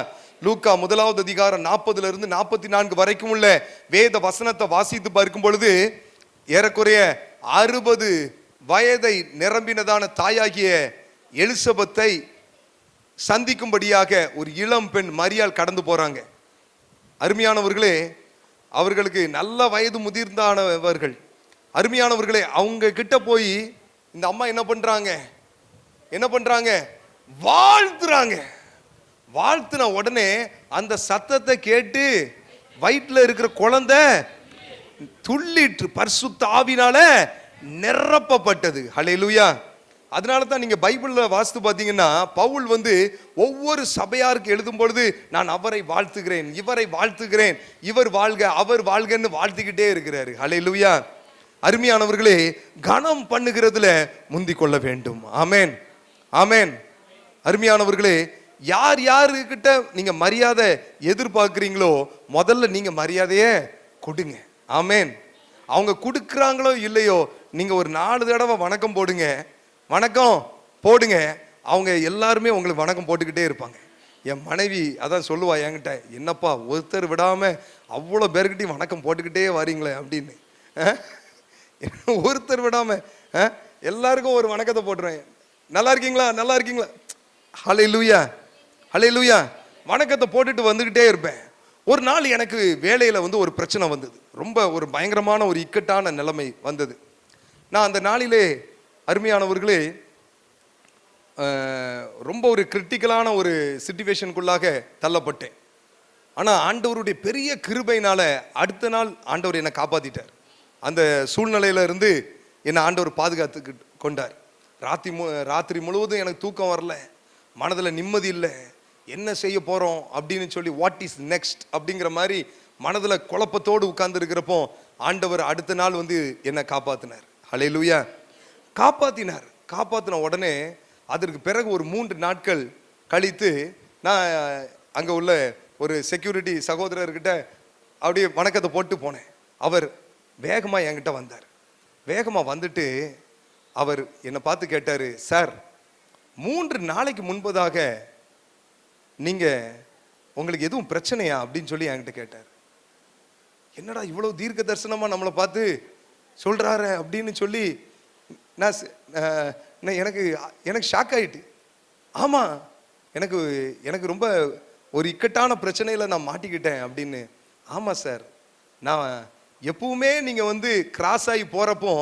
லூக்கா 1:40 வரைக்கும் உள்ள வேத வசனத்தை வாசித்து பார்க்கும் பொழுது, ஏறக்குறைய 60 வயதை நிரம்பினதான தாயாகிய எலிசபெத்தை சந்திக்கும்படியாக ஒரு இளம் பெண் மரியாள் கடந்து போறாங்க. அருமையானவர்களே, அவர்களுக்கு நல்ல வயது முதிர்ந்தானவர்கள். அருமையானவர்களே, அவங்க கிட்ட போய் இந்த அம்மா என்ன பண்றாங்க, வாழ்த்துறாங்க. வாழ்த்துன உடனே அந்த சத்தத்தை கேட்டு வயிற்றுல இருக்கிற குழந்தை துள்ளிட்டு பரிசுத்த ஆவினால நிரப்பப்பட்டது. ஹல்லேலூயா. அதனால தான் நீங்க பைபிள்ல வாசித்து பார்த்தீங்கன்னா, பவுல் ஒவ்வொரு சபையாருக்கு எழுதும் பொழுது, நான் அவரை வாழ்த்துகிறேன், இவரை வாழ்த்துகிறேன், இவர் வாழ்க, அவர் வாழ்கன்னு வாழ்த்துக்கிட்டே இருக்கிறாரு. ஹல்லேலூயா. அருமையானவர்களே, கனம் பண்ணுகிறதுல முந்திக் கொள்ள வேண்டும். ஆமென், ஆமென். அருமையானவர்களே, யார் யாருக்கிட்ட நீங்க மரியாதை எதிர்பார்க்கிறீங்களோ முதல்ல நீங்க மரியாதையை கொடுங்க. ஆமென். அவங்க கொடுக்குறாங்களோ இல்லையோ, நீங்க ஒரு 4 தடவை வணக்கம் போடுங்க, வணக்கம் போடுங்க, அவங்க எல்லாருமே உங்களுக்கு வணக்கம் போட்டுக்கிட்டே இருப்பாங்க. என் மனைவி அதான் சொல்லுவா என்கிட்ட, என்னப்பா ஒருத்தர் விடாம அவ்வளோ பேர்கிட்டையும் வணக்கம் போட்டுக்கிட்டே வரீங்களே அப்படின்னு. ஒருத்தர் விடாம எல்லாருக்கும் ஒரு வணக்கத்தை போட்டுருவேன். நல்லா இருக்கீங்களா, நல்லா இருக்கீங்களா, ஹல்லேலூயா, ஹல்லேலூயா. வணக்கத்தை போட்டுட்டு வந்துக்கிட்டே இருப்பேன். ஒரு நாள் எனக்கு வேலையில் ஒரு பிரச்சனை வந்தது, ரொம்ப ஒரு பயங்கரமான ஒரு இக்கட்டான நிலைமை வந்தது. நான் அந்த நாளிலே அருமையானவர்களே ரொம்ப ஒரு கிரிட்டிக்கலான ஒரு சிச்சுவேஷனுக்குள்ளாக தள்ளப்பட்டேன். ஆனால் ஆண்டவருடைய பெரிய கிருபையினால அடுத்த நாள் ஆண்டவர் என்னை காப்பாற்றிட்டார். அந்த சூழ்நிலையில இருந்து என்னை ஆண்டவர் பாதுகாத்து கொண்டார். ராத்திரி முழுவதும் எனக்கு தூக்கம் வரல, மனதில் நிம்மதி இல்லை, என்ன செய்ய போகிறோம் அப்படின்னு சொல்லி, வாட் இஸ் நெக்ஸ்ட் அப்படிங்கிற மாதிரி மனதில் குழப்பத்தோடு உட்கார்ந்து இருக்கிறப்போ ஆண்டவர் அடுத்த நாள் என்னை காப்பாற்றினார். ஹல்லேலூயா. காப்பாற்றின உடனே அதற்கு பிறகு ஒரு 3 நாட்கள் கழித்து நான் அங்கே உள்ள ஒரு செக்யூரிட்டி சகோதரர்கிட்ட அப்படியே வணக்கத்தை போட்டு போனேன். அவர் வேகமாக என்கிட்ட வந்தார். வேகமாக வந்துட்டு அவர் என்னை பார்த்து கேட்டார், சார் 3 நாளைக்கு முன்பதாக உங்களுக்கு எதுவும் பிரச்சனையா அப்படின்னு சொல்லி என்கிட்ட கேட்டார். என்னடா இவ்வளவு தீர்க்க தரிசனமா நம்மளை பார்த்து சொல்றாரு அப்படின்னு சொல்லி எனக்கு ஷாக் ஆயிட்டு. ஆமா, எனக்கு ரொம்ப ஒரு இக்கட்டான பிரச்சனையில நான் மாட்டிக்கிட்டேன் அப்படின்னு. ஆமா சார், நான் எப்பவுமே நீங்க கிராஸ் ஆகி போறப்போ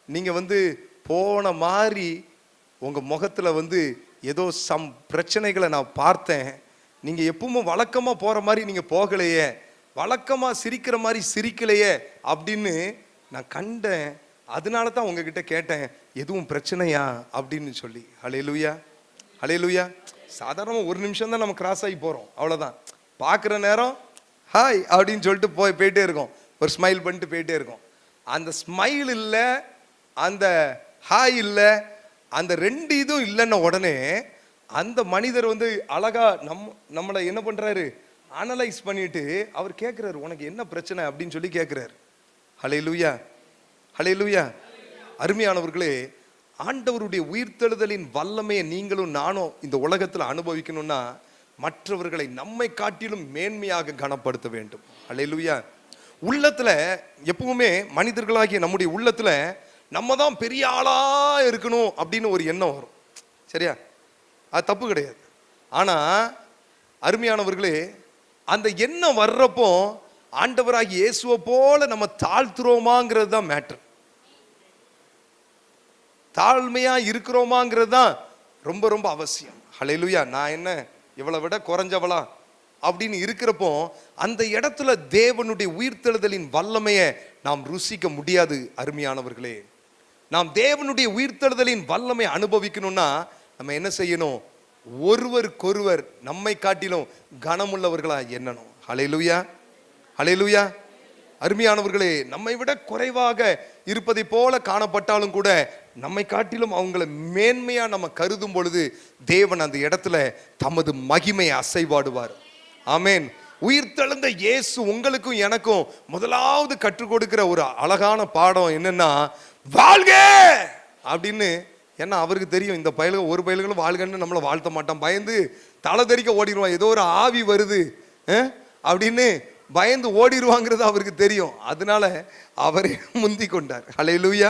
நீங்க போன மாதிரி உங்க முகத்துல ஏதோ சம் பிரச்சனைகளை நான் பார்த்தேன். நீங்க எப்பவுமே வழக்கமா போற மாதிரி நீங்க போகலையே, வழக்கமா சிரிக்கிற மாதிரி சிரிக்கலையே அப்படின்னு நான் கண்டேன். அதனால தான் உங்ககிட்ட கேட்டேன், எதுவும் பிரச்சனையா அப்படின்னு சொல்லி. ஹல்லேலூயா, ஹல்லேலூயா. சாதாரணமாக ஒரு நிமிஷம் தான் நம்ம கிராஸ் ஆகி போறோம், அவ்வளோதான். பார்க்குற நேரம் ஹாய் அப்படின்னு சொல்லிட்டு போயிட்டே இருக்கோம், ஒரு ஸ்மைல் பண்ணிட்டு போயிட்டே இருக்கோம். அந்த ஸ்மைல் இல்லை, அந்த ஹாய் இல்லை, அந்த 2 இதுவும் இல்லைன்ன உடனே அந்த மனிதர் அழகா நம்மளை என்ன பண்றாரு, அனலைஸ் பண்ணிட்டு அவர் கேட்கிறாரு, உனக்கு என்ன பிரச்சனை அப்படின்னு சொல்லி கேட்கிறாரு. ஹல்லேலூயா, ஹல்லேலூயா. அருமையானவர்களே, ஆண்டவருடைய உயிர்த்தெழுதலின் வல்லமையை நீங்களும் நானும் இந்த உலகத்தில் அனுபவிக்கணும்னா மற்றவர்களை நம்மை காட்டிலும் மேன்மையாக கனப்படுத்த வேண்டும். ஹல்லேலூயா. உள்ளத்துல எப்பவுமே மனிதர்களாகிய நம்முடைய உள்ளத்துல நம்ம தான் பெரிய ஆளா இருக்கணும் அப்படின்னு ஒரு எண்ணம் வரும். சரியா? அது தப்பு கிடையாது. ஆனா அருமையானவர்களே, அந்த எண்ணம் வர்றப்போ ஆண்டவராகிய இயேசுவை போல நம்ம தாழ்த்துறோமாங்கிறது தான் மேட்டர். தாழ்மையா இருக்கிறோமாங்கிறது தான் ரொம்ப ரொம்ப அவசியம். ஹல்லேலூயா. நான் என்ன இவளை விட குறைஞ்சவளா அப்படின்னு இருக்கிறப்போ அந்த இடத்துல தேவனுடைய உயிர்த்தெழுதலின் வல்லமையை நாம் ருசிக்க முடியாது. அருமையானவர்களே, நாம் தேவனுடைய உயிர்த்தெழுதலின் வல்லமை அனுபவிக்கணும்னா நம்ம என்ன செய்யணும்? ஒருவருக்கொருவர் நம்மை காட்டிலும் கனமுள்ளவர்களா எண்ணணும். ஹல்லேலூயா, ஹல்லேலூயா. அருமையானவர்களே, நம்மை விட குறைவாக இருப்பதை போல காணப்பட்டாலும் கூட நம்மை காட்டிலும் அவங்களை மேன்மையா நம்ம கருதும் பொழுது தேவன் அந்த இடத்துல தமது மகிமையை அசைவாடுவார். ஆமேன். உயிர்த்தெழுந்த இயேசு உங்களுக்கும் எனக்கும் முதலாவது கற்றுக் கொடுக்கிற ஒரு அழகான பாடம் என்னன்னா, வாழ்க அப்படின்னு. ஏன்னா அவருக்கு தெரியும் இந்த பயல்கள் ஒரு பயல்களும் வாழ்கன்னு நம்மளை வாழ்த்த மாட்டான். பயந்து தலை தெறிக்க ஓடிடுவான். ஏதோ ஒரு ஆவி வருது அப்படின்னு பயந்து ஓடிடுவாங்கிறது அவருக்கு தெரியும். அதனால அவரே முந்தி கொண்டார். ஹல்லேலூயா,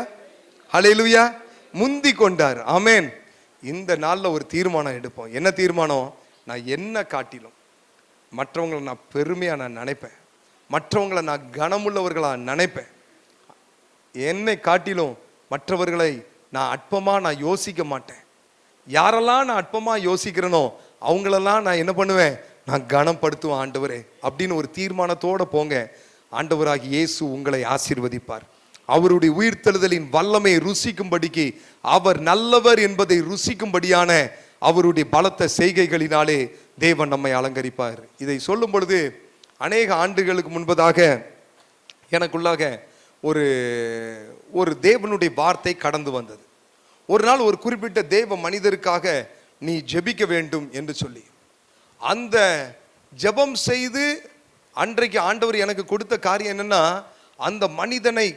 ஹல்லேலூயா. முந்தி கொண்டார். ஆமேன். இந்த நாள்ல ஒரு தீர்மானம் எடுப்போம். என்ன தீர்மானம்? நான் என்ன காட்டிலும் மற்றவங்களை நான் பெருமையா நான் நினைப்பேன். மற்றவங்களை நான் கனமுள்ளவர்களா நினைப்பேன். என்னை காட்டிலும் மற்றவர்களை நான் அற்பமா நான் யோசிக்க மாட்டேன். யாரெல்லாம் நான் அற்பமா யோசிக்கிறேனோ அவங்களெல்லாம் நான் என்ன பண்ணுவேன்? நான் கனப்படுத்துவேன் ஆண்டவரே அப்படின்னு ஒரு தீர்மானத்தோட போங்க. ஆண்டவராகிய இயேசு உங்களை ஆசீர்வதிப்பார். அவருடைய உயிர்த்தெழுதலின் வல்லமை ருசிக்கும்படிக்கு, அவர் நல்லவர் என்பதை ருசிக்கும்படியான அவருடைய பலத்த செய்கைகளினாலே தேவன் நம்மை அலங்கரிப்பார். இதை சொல்லும் பொழுது அநேக ஆண்டுகளுக்கு முன்பதாக எனக்குள்ளாக ஒரு தேவனுடைய வார்த்தை கடந்து வந்தது. ஒரு நாள் ஒரு குறிப்பிட்ட தேவ மனிதருக்காக நீ ஜெபிக்க வேண்டும் என்று சொல்லி அந்த ஜெபம் செய்து அன்றைக்கு ஆண்டவர் எனக்கு கொடுத்த காரியம் என்னன்னா, அந்த மனிதனை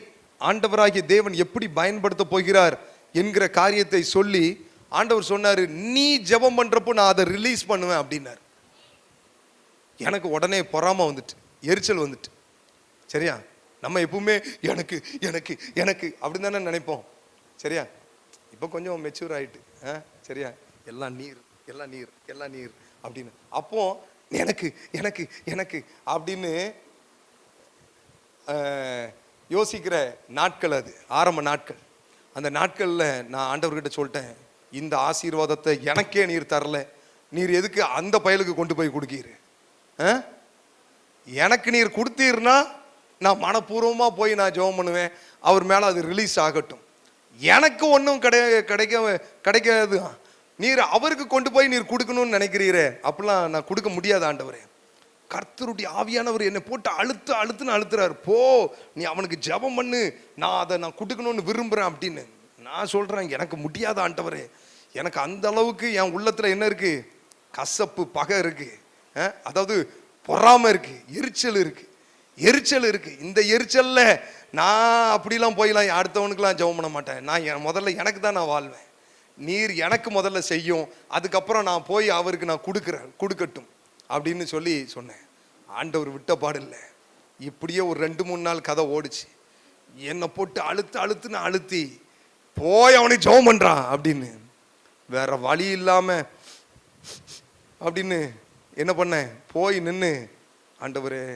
ஆண்டவராகிய தேவன் எப்படி பயன்படுத்த போகிறார் என்கிற காரியத்தை சொல்லி ஆண்டவர் சொன்னாரு, நீ ஜெபம் பண்றப்போ நான் அதை ரிலீஸ் பண்ணுவேன் அப்படின்னாரு. எனக்கு உடனே பொறாம வந்துட்டு, எரிச்சல் வந்துட்டு. சரியா? நம்ம எப்பவுமே எனக்கு எனக்கு எனக்கு அப்படின்னு தானே நினைப்போம். சரியா? இப்போ கொஞ்சம் மெச்சூர் ஆயிட்டு. சரியா? எல்லாம் நீர் எல்லாம் நீர் எல்லாம் நீர் அப்படின்னு. அப்போ எனக்கு எனக்கு எனக்கு அப்படின்னு யோசிக்கிற நாட்கள், அது ஆரம்ப நாட்கள். அந்த நாட்களில் நான் ஆண்டவர்கிட்ட சொல்லிட்டேன், இந்த ஆசீர்வாதத்தை எனக்கே நீர் தரல, நீர் எதுக்கு அந்த பயலுக்கு கொண்டு போய் கொடுக்கீரு? எனக்கு நீர் கொடுத்தீர்னா நான் மனப்பூர்வமாக போய் நான் ஜெபம் பண்ணுவேன், அவர் மேலே அது ரிலீஸ் ஆகட்டும். எனக்கு ஒன்றும் கிடைக்காது, நீர் அவருக்கு கொண்டு போய் நீர் கொடுக்கணும்னு நினைக்கிறீரே, அப்படிலாம் நான் கொடுக்க முடியாது ஆண்டவரே. கர்த்தருடைய ஆவியானவர் என்னை போட்டு அழுத்துன்னு அழுத்துறாரு. போ, நீ அவனுக்கு ஜெபம் பண்ணு, நான் அதை நான் கொடுக்கணும்னு விரும்புகிறேன் அப்படின்னு. நான் சொல்கிறேன், எனக்கு முடியாத ஆண்டவரே. எனக்கு அந்த அளவுக்கு என் உள்ளத்தில் என்ன இருக்கு? கசப்பு, பகை இருக்கு, அதாவது பொறாமை இருக்கு, எரிச்சல் இருக்கு. இந்த எரிச்சல்ல நான் அப்படிலாம் போயலாம் அடுத்தவனுக்குலாம் ஜெபம் பண்ண மாட்டேன். நான் முதல்ல எனக்கு தான் நான் வாழ்வேன். நீர் எனக்கு முதல்ல செய்யும், அதுக்கப்புறம் நான் போய் அவருக்கு நான் கொடுக்கட்டும் அப்படின்னு சொல்லி சொன்னேன். ஆண்டவர் விட்ட பாடில்லை. இப்படியே ஒரு 2-3 நாள் கதை ஓடிச்சு. என்னை போட்டு அழுத்துன்னு அழுத்தி போய் அவனுக்கு ஜெபம் பண்றான் அப்படின்னு. வேற வழி இல்லாம அப்படின்னு என்ன பண்ணேன்? போய் நின்று, ஆண்டவரே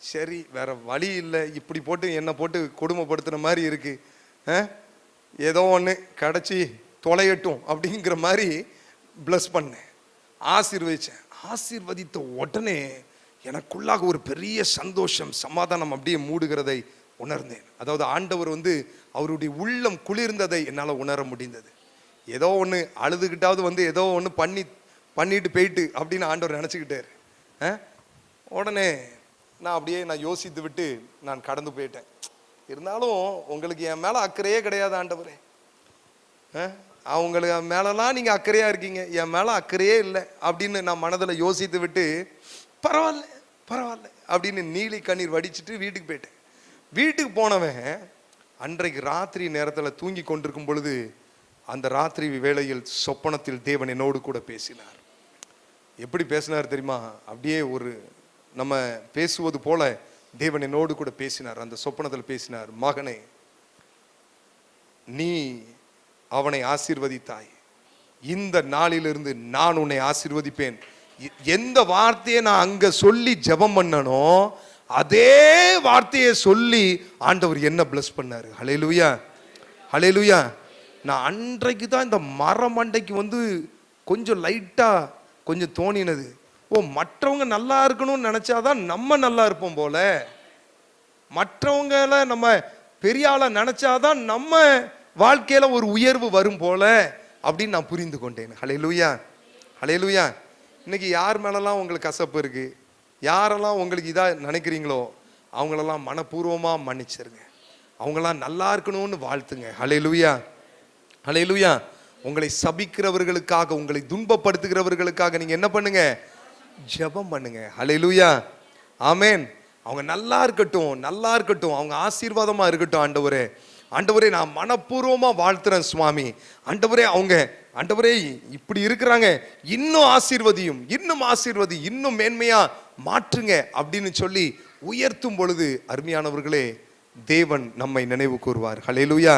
சரி வேற வழி இல்லை, இப்படி போட்டு என்னை போட்டு கொடுமைப்படுத்துன மாதிரி இருக்கு, ஏதோ ஒன்று கிடச்சி தொலையட்டும் அப்படிங்கிற மாதிரி பிளஸ் பண்ணேன், ஆசீர்வதிச்சேன். ஆசீர்வதித்த உடனே எனக்குள்ளாக ஒரு பெரிய சந்தோஷம், சமாதானம் அப்படியே மூடுகிறதை உணர்ந்தேன். அதாவது ஆண்டவர் அவருடைய உள்ளம் குளிர்ந்ததை என்னால் உணர முடிந்தது. ஏதோ ஒன்று அழுதுகிட்டாவது ஏதோ ஒன்று பண்ணிட்டு போயிட்டு அப்படின்னு ஆண்டவர் நினச்சிக்கிட்டாரு. உடனே நான் யோசித்து விட்டு நான் கடந்து போயிட்டேன். இருந்தாலும் உங்களுக்கு என் மேலே அக்கறையே கிடையாது ஆண்டவரே, அவங்களுக்கு மேலெல்லாம் நீங்கள் அக்கறையாக இருக்கீங்க, என் மேலே அக்கறையே இல்லை அப்படின்னு நான் மனதில் யோசித்து விட்டு பரவாயில்ல அப்படின்னு நீலி கண்ணீர் வடிச்சிட்டு வீட்டுக்கு போயிட்டேன். வீட்டுக்கு போனவன் அன்றைக்கு ராத்திரி நேரத்தில் தூங்கி கொண்டிருக்கும் பொழுது அந்த ராத்திரி வேளையில் சொப்பனத்தில் தேவன் என்னோடு கூட பேசினார். எப்படி பேசினார் தெரியுமா? அப்படியே ஒரு நம்ம பேசுவது போல தேவன் என்னோடு கூட பேசினார். அந்த சொப்பனத்தில் பேசினார், மகனே நீ அவனை ஆசீர்வதித்தாய், இந்த நாளிலிருந்து நான் உன்னை ஆசீர்வதிப்பேன். எந்த வார்த்தையை நான் அங்க சொல்லி ஜெபம் பண்ணனோ அதே வார்த்தையை சொல்லி ஆண்டவர் என்ன பிளஸ் பண்ணாரு. ஹல்லேலூயா, ஹல்லேலூயா. நான் அன்றைக்கு தான் இந்த மரமண்டைக்கு கொஞ்சம் லைட்டா கொஞ்சம் தோணினது. ஓ, மற்றவங்க நல்லா இருக்கணும்னு நினைச்சாதான் நம்ம நல்லா இருப்போம் போல, மற்றவங்கள நம்ம பெரிய ஆளா நினைச்சாதான் நம்ம வாழ்க்கையில ஒரு உயர்வு வரும் போல அப்படின்னு நான் புரிந்து கொண்டேன். ஹல்லேலூயா, ஹல்லேலூயா. இன்னைக்கு யார் மேலெல்லாம் உங்களுக்கு கசப்பு இருக்கு, யாரெல்லாம் உங்களுக்கு இதா நினைக்கிறீங்களோ அவங்களெல்லாம் மனப்பூர்வமா மன்னிச்சிருங்க. அவங்களாம் நல்லா இருக்கணும்னு வாழ்த்துங்க. ஹல்லேலூயா, ஹல்லேலூயா. உங்களை சபிக்கிறவர்களுக்காக, உங்களை துன்பப்படுத்துகிறவர்களுக்காக நீங்க என்ன பண்ணுங்க? ஜெபம் பண்ணுங்க. ஹல்லேலூயா, ஆமென். அவங்க நல்லா இருக்கட்டும், நல்லா இருக்கட்டும், அவங்க ஆசீர்வாதமா இருக்கட்டும். ஆண்டவரே, ஆண்டவரே, நான் மனப்பூர்வமா வாழ்த்துறேன் சுவாமி. ஆண்டவரே, அவங்க ஆண்டவரே இப்படி இருக்கிறாங்க, இன்னும் ஆசீர்வதியும், இன்னும் ஆசீர்வதி, இன்னும் மேன்மையா மாற்றுங்க அப்படின்னு சொல்லி உயர்த்தும் பொழுது, அருமையானவர்களே, தேவன் நம்மை நினைவு கூர்வார். ஹல்லேலூயா.